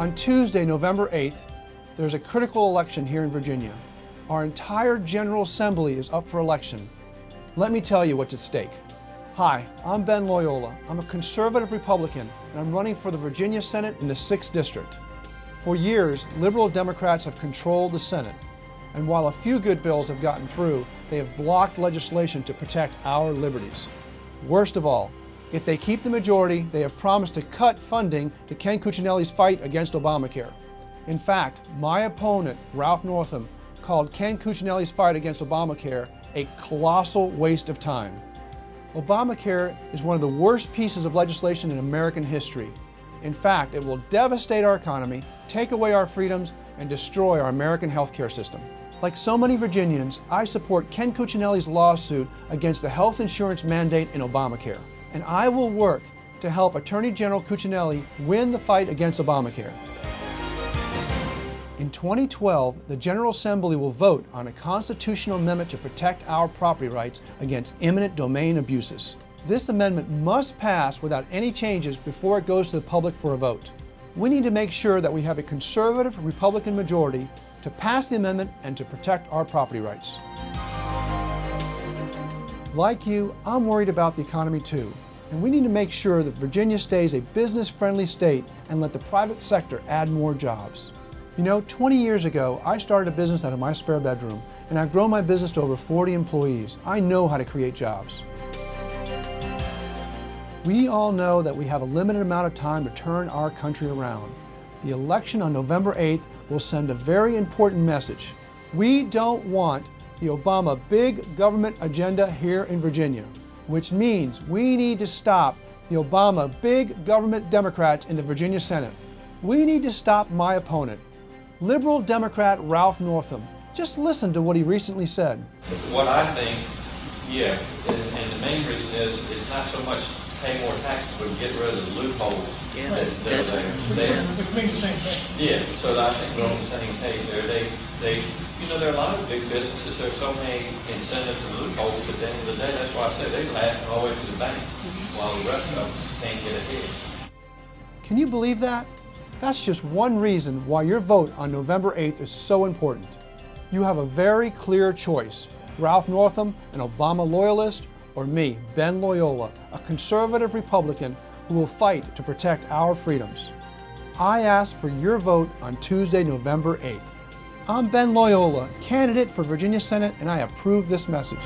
On Tuesday, November 8th, there's a critical election here in Virginia. Our entire General Assembly is up for election. Let me tell you what's at stake. Hi, I'm Ben Loyola. I'm a conservative Republican, and I'm running for the Virginia Senate in the 6th District. For years, liberal Democrats have controlled the Senate, and while a few good bills have gotten through, they have blocked legislation to protect our liberties. Worst of all, if they keep the majority, they have promised to cut funding to Ken Cuccinelli's fight against Obamacare. In fact, my opponent, Ralph Northam, called Ken Cuccinelli's fight against Obamacare a colossal waste of time. Obamacare is one of the worst pieces of legislation in American history. In fact, it will devastate our economy, take away our freedoms, and destroy our American healthcare system. Like so many Virginians, I support Ken Cuccinelli's lawsuit against the health insurance mandate in Obamacare. And I will work to help Attorney General Cuccinelli win the fight against Obamacare. In 2012, the General Assembly will vote on a constitutional amendment to protect our property rights against eminent domain abuses. This amendment must pass without any changes before it goes to the public for a vote. We need to make sure that we have a conservative Republican majority to pass the amendment and to protect our property rights. Like you, I'm worried about the economy too, and we need to make sure that Virginia stays a business-friendly state and let the private sector add more jobs. You know, 20 years ago, I started a business out of my spare bedroom, and I've grown my business to over 40 employees. I know how to create jobs. We all know that we have a limited amount of time to turn our country around. The election on November 8th will send a very important message. We don't want the Obama big government agenda here in Virginia, which means we need to stop the Obama big government Democrats in the Virginia Senate. We need to stop my opponent, liberal Democrat Ralph Northam. Just listen to what he recently said. What I think, yeah, and the main reason is it's not so much pay more taxes, but get rid of the loopholes that are there. Which means the same thing. Yeah, so I think we're on the same page there. You know, there are a lot of big businesses, there's so many incentives and loopholes, but at the end of the day, that's why I say they laugh all the way to the bank, while the rest of them can't get ahead. Can you believe that? That's just one reason why your vote on November 8th is so important. You have a very clear choice: Ralph Northam, an Obama loyalist, or me, Ben Loyola, a conservative Republican who will fight to protect our freedoms. I ask for your vote on Tuesday, November 8th. I'm Ben Loyola, candidate for Virginia Senate, and I approve this message.